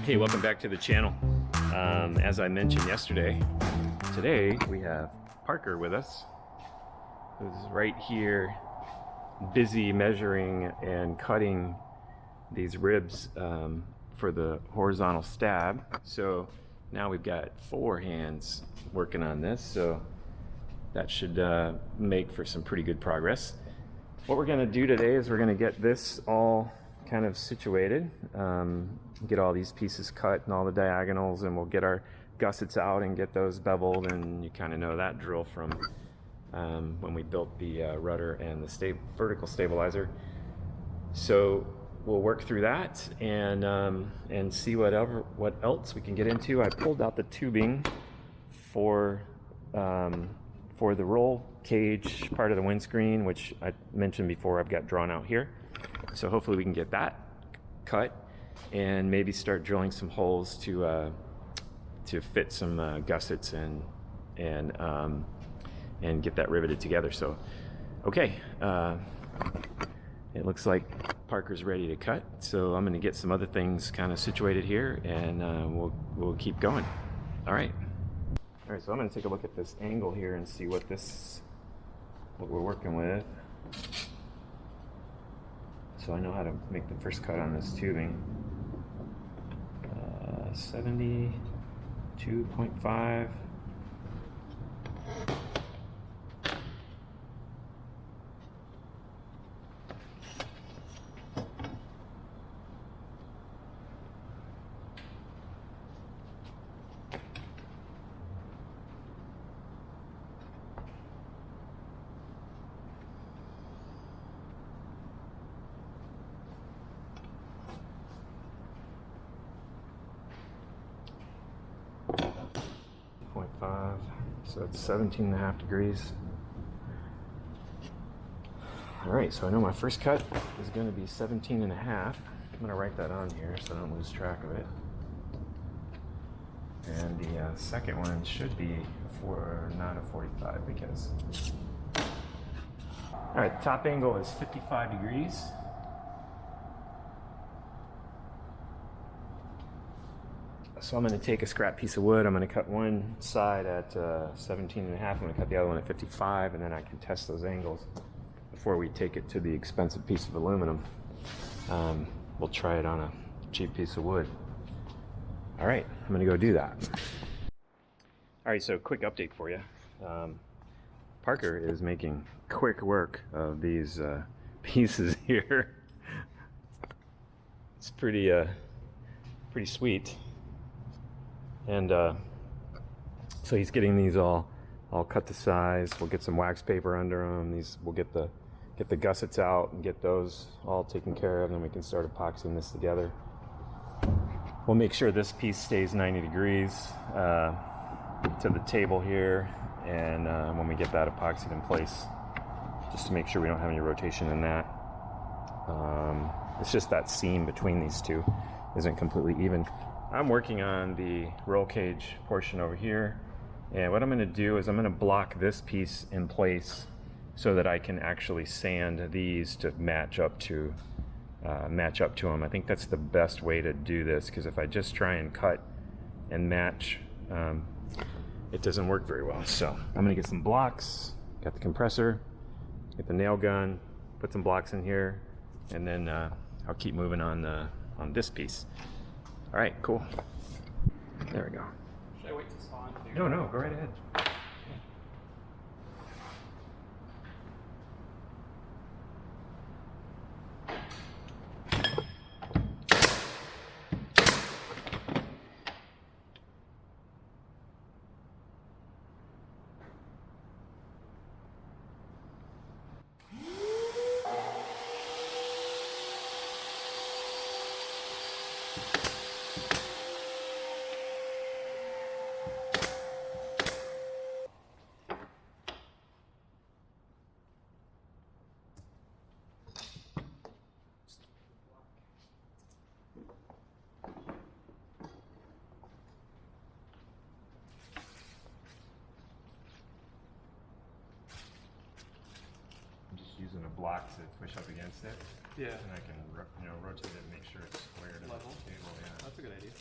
Hey, welcome back to the channel. As I mentioned yesterday, today we have Parker with us, who's right here busy measuring and cutting these ribs for the horizontal stab. So now we've got 4 hands working on this, so that should make for some pretty good progress. What we're going to do today is we're going to get this all kind of situated, get all these pieces cut and all the diagonals, and we'll get our gussets out and get those beveled, and you kind of know that drill from when we built the rudder and the vertical stabilizer. So we'll work through that and see what else we can get into. I pulled out the tubing for the roll cage part of the windscreen, which I mentioned before I've got drawn out here. So hopefully we can get that cut and maybe start drilling some holes to fit some gussets and get that riveted together. So okay, it looks like Parker's ready to cut, so I'm going to get some other things kind of situated here, and we'll keep going. All right, so I'm going to take a look at this angle here and see what we're working with. So I know how to make the first cut on this tubing. 72.5. So it's 17.5 degrees. All right, so I know my first cut is going to be 17.5. I'm going to write that on here so I don't lose track of it. And the second one should be not a 45 because... All right, the top angle is 55 degrees. So I'm going to take a scrap piece of wood. I'm going to cut one side at 17.5. I'm going to cut the other one at 55, and then I can test those angles before we take it to the expensive piece of aluminum. We'll try it on a cheap piece of wood. All right, I'm going to go do that. All right, so quick update for you. Parker is making quick work of these pieces here. It's pretty sweet. And so he's getting these all cut to size. We'll get some wax paper under them. We'll get the gussets out and get those all taken care of, and then we can start epoxying this together. We'll make sure this piece stays 90 degrees to the table here, and when we get that epoxied in place, just to make sure we don't have any rotation in that. It's just that seam between these two isn't completely even. I'm working on the roll cage portion over here, and what I'm going to do is I'm going to block this piece in place so that I can actually sand these to match up to them. I think that's the best way to do this, because if I just try and cut and match, it doesn't work very well. So I'm going to get some blocks, got the compressor, get the nail gun, put some blocks in here, and then I'll keep moving on this piece. All right, cool. There we go. Should I wait to spawn? No, go right ahead. Using a block to push up against it. Yeah. And I can rotate it and make sure it's square to level. the table. Yeah. That's a good idea.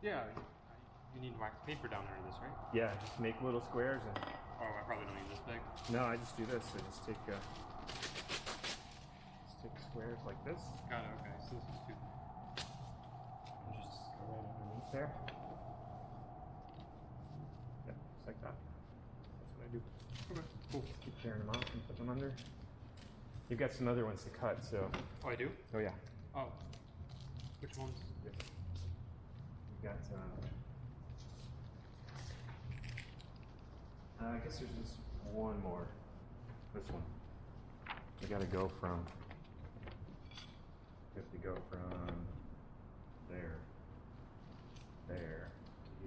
Yeah, you need wax paper down under this, right? Yeah, just make little squares and. Oh, I probably don't need this big. No, I just do this. I just take squares like this. Got it. Okay, so this is too. And just go right underneath there. Yeah, just like that. That's what I do. Okay, cool. Keep tearing them off and put them under. You've got some other ones to cut, so. Oh, I do? Oh yeah. Oh. Which ones? You got. I guess there's just one more. This one. We got to go from. We have to go from there to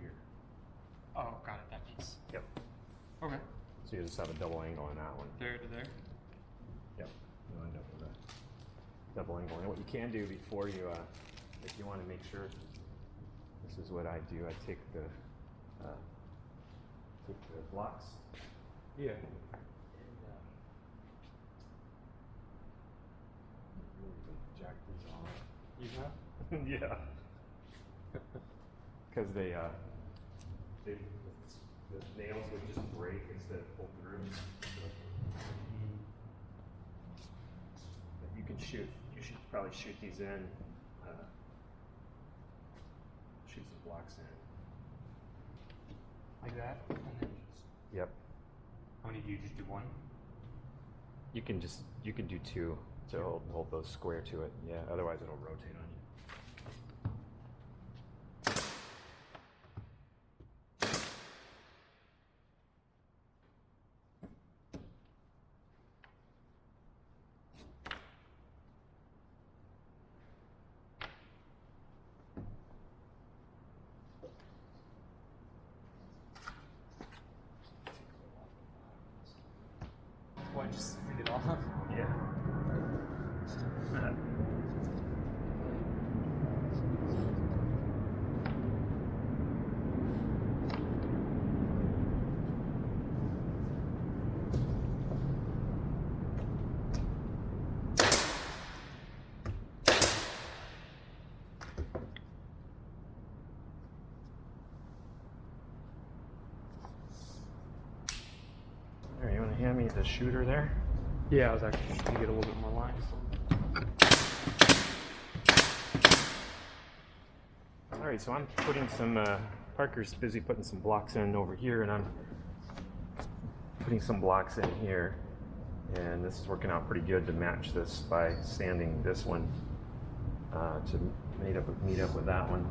here. Oh, got it. That piece. Yep. Okay. So you just have a double angle on that one. There to there. Yep. You'll end up with a double angle. And what you can do before you, if you want to make sure, this is what I do. I take the blocks. Yeah. And jack these off. You have? Yeah. Because the nails would just break instead of pull through. But you can shoot. You should probably shoot these in. Shoot some blocks in. Like that? And then just. Yep. How many do you just do one? You can do two to hold those square to it. Yeah. Otherwise, it'll rotate on you. Why just read it off? Yeah. Alright, you want to hand me the shooter there? Yeah, I was actually just gonna get a little bit more lines. Alright, so I'm putting some, Parker's busy putting some blocks in over here, and I'm putting some blocks in here. And this is working out pretty good to match this by sanding this one to meet up with that one.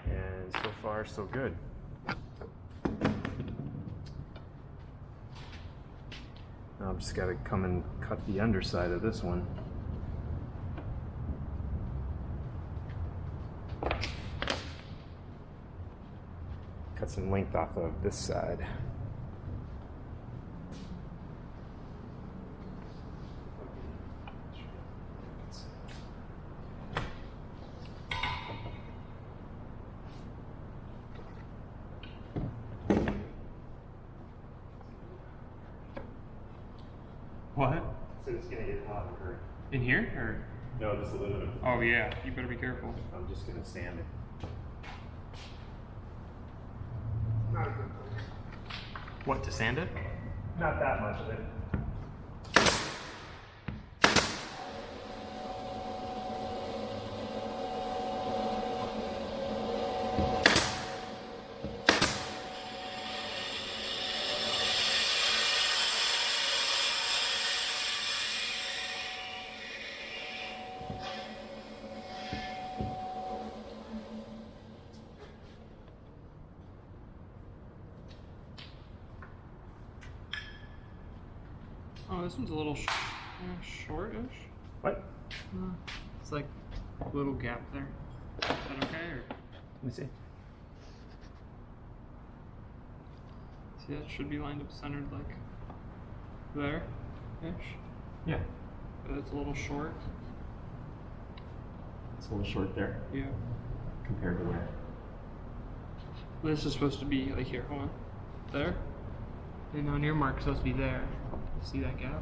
And so far, so good. Now I've just got to come and cut the underside of this one. Cut some length off of this side. What? So it's gonna get hot and hurt. In here? Or? No, this aluminum. Oh yeah, you better be careful. I'm just gonna sand it. What, to sand it? Not that much of it. Oh, this one's a little shortish. What? It's like a little gap there. Is that okay? Or? Let me see. See, that should be lined up centered like there-ish. Yeah. But it's a little short. It's a little short there. Yeah. Compared to where? This is supposed to be like here, hold on. There. And on your mark, it's supposed to be there. See that gap?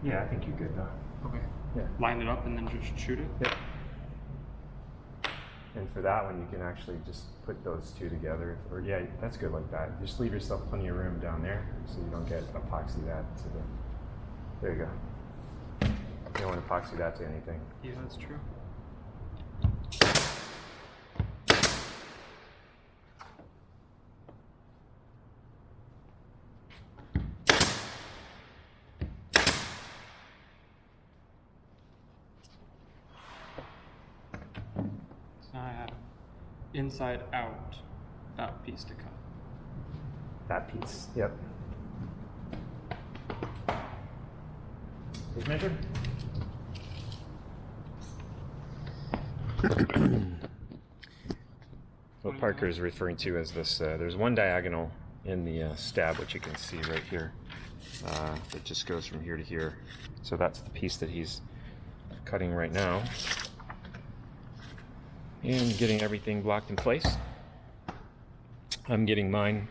Yeah, I think you're good though. Okay. Yeah. Line it up and then just shoot it? Yeah. And for that one, you can actually just put those two together. Or yeah, that's good like that. Just leave yourself plenty of room down there so you don't get epoxy that to the, there you go. You don't want to epoxy that to anything. Yeah, that's true. Now I have inside out that piece to cut. That piece, yep. Tape measure? What Parker is referring to as this, there's one diagonal in the stab, which you can see right here. It just goes from here to here. So that's the piece that he's cutting right now. And getting everything blocked in place. I'm getting mine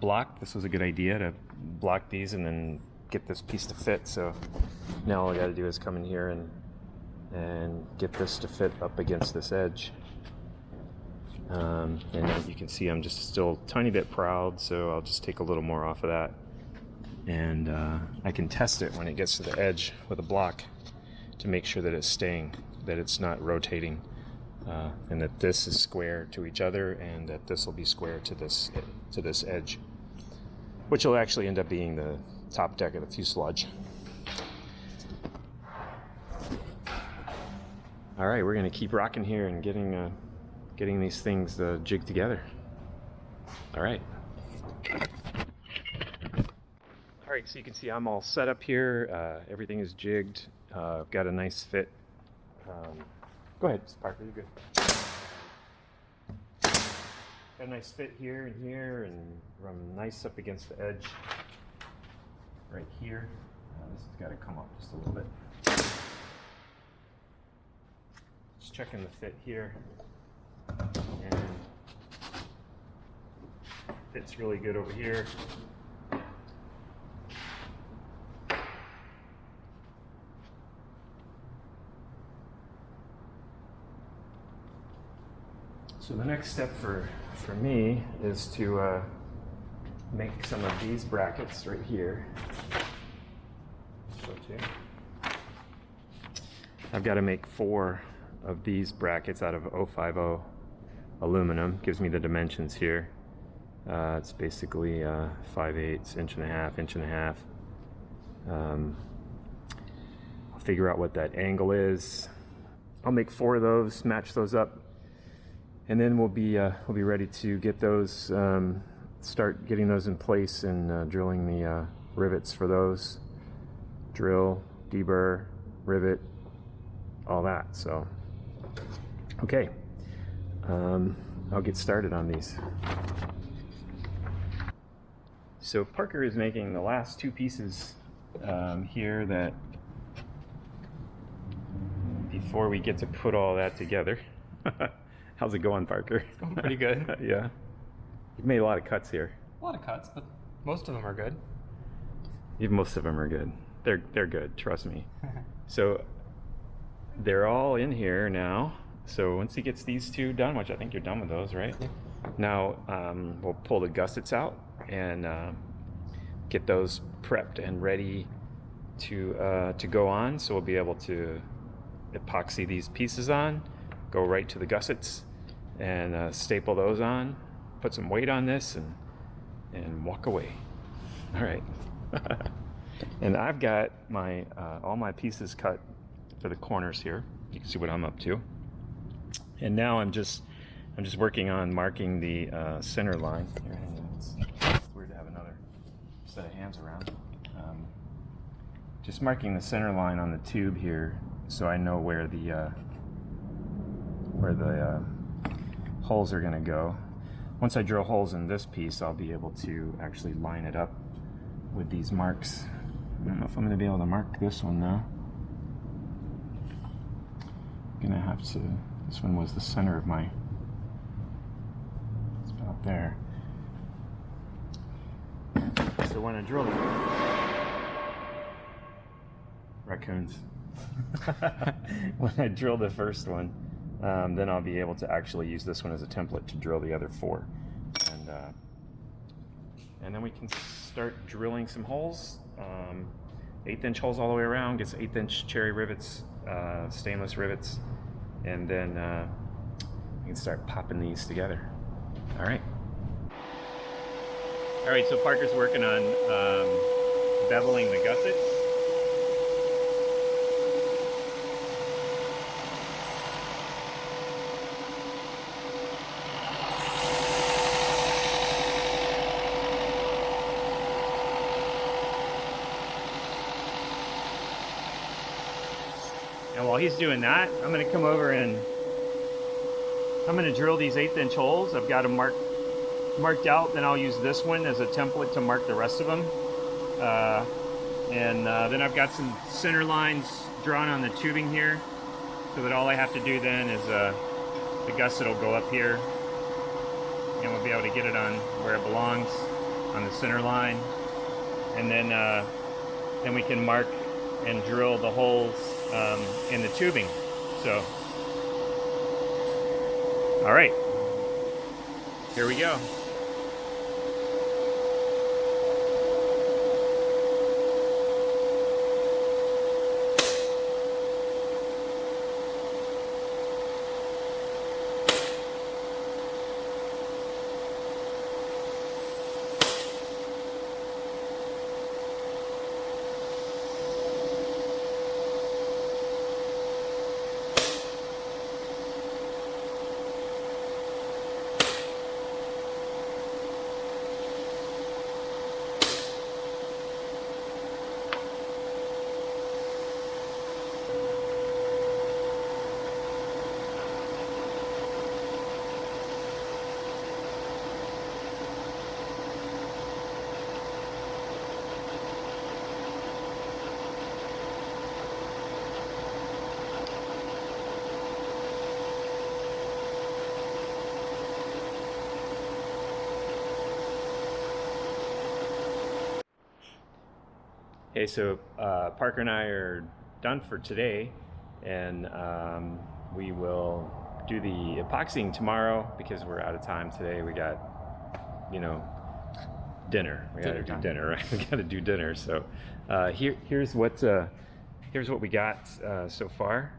blocked. This was a good idea to block these and then get this piece to fit. So now all I gotta do is come in here and get this to fit up against this edge. And as you can see, I'm just still a tiny bit proud, so I'll just take a little more off of that. And I can test it when it gets to the edge with a block to make sure that it's staying, that it's not rotating. And that this is square to each other, and that this will be square to this edge, which will actually end up being the top deck of the fuselage. All right, we're going to keep rocking here and getting these things jigged together. All right. All right, so you can see I'm all set up here. Everything is jigged. Got a nice fit. Go ahead, Parker, you're good. Got a nice fit here and here, and run nice up against the edge right here. This has got to come up just a little bit. Just checking the fit here. And fits really good over here. So the next step for me is to make some of these brackets right here. Show it to you. I've got to make 4 of these brackets out of 050 aluminum. Gives me the dimensions here. It's basically 5/8, inch and a half. I'll figure out what that angle is. I'll make 4 of those, match those up. And then we'll be ready to get those, start getting those in place and drilling the rivets for those. Drill, deburr, rivet, all that. So, okay, I'll get started on these. So Parker is making the last 2 pieces here that before we get to put all that together. How's it going, Parker? It's going pretty good. Yeah. You've made a lot of cuts here. A lot of cuts, but most of them are good. Most of them are good. They're good, trust me. So they're all in here now. So once he gets these 2 done, which I think you're done with those, right? Yeah. Now we'll pull the gussets out and get those prepped and ready to go on. So we'll be able to epoxy these pieces on, go right to the gussets, and staple those on, put some weight on this, and walk away. All right. And I've got my all my pieces cut for the corners here. You can see what I'm up to. And now I'm just working on marking the center line. Here, hang on. It's weird to have another set of hands around. Just marking the center line on the tube here, so I know where the holes are going to go. Once I drill holes in this piece, I'll be able to actually line it up with these marks. I don't know if I'm going to be able to mark this one now. I'm going to have to, this one was the center of my, it's about there. So when I drill the, raccoons. When I drill the first one, then I'll be able to actually use this one as a template to drill the other 4. And then we can start drilling some holes, 1/8" holes all the way around, get some 1/8" cherry rivets, stainless rivets, and then we can start popping these together. All right. All right, so Parker's working on beveling the gussets. And while he's doing that, I'm going to come over and I'm going to drill these 1/8" holes. I've got them marked out. Then I'll use this one as a template to mark the rest of them. Then I've got some center lines drawn on the tubing here, so that all I have to do then is the gusset will go up here, and we'll be able to get it on where it belongs on the center line. And then we can mark and drill the holes in the tubing. So, all right, here we go. Okay, so Parker and I are done for today, and we will do the epoxying tomorrow because we're out of time today. We got, dinner. We got to do dinner, right? We got to do dinner. So here's what we got so far.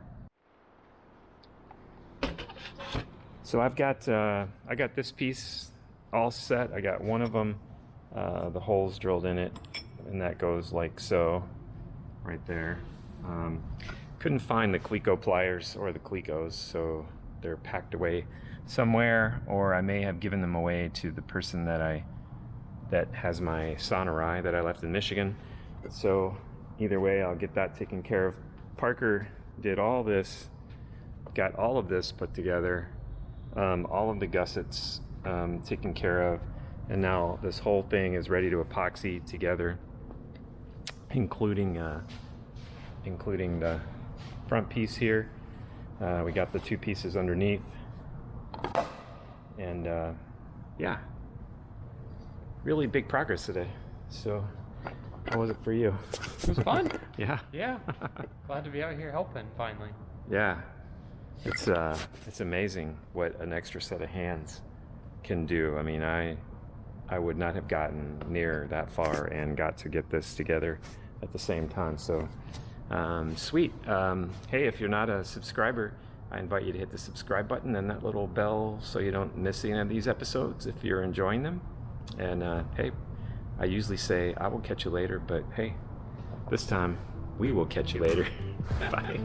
So I got this piece all set. I got one of them, the holes drilled in it, and that goes like so, right there. Couldn't find the Cleco pliers or the Clecos, so they're packed away somewhere, or I may have given them away to the person that has my Sonorai that I left in Michigan. So either way, I'll get that taken care of. Parker did all this, got all of this put together, all of the gussets taken care of, and now this whole thing is ready to epoxy together, including the front piece here. We got the 2 pieces underneath, and yeah, really big progress today. So how was it for you? It was fun. Yeah. Yeah. Glad to be out here helping finally. Yeah. It's amazing what an extra set of hands can do. I mean, I would not have gotten near that far and got to get this together at the same time. So sweet. Hey, if you're not a subscriber, I invite you to hit the subscribe button and that little bell so you don't miss any of these episodes if you're enjoying them. And hey, I usually say I will catch you later, but hey, this time we will catch you later. Bye.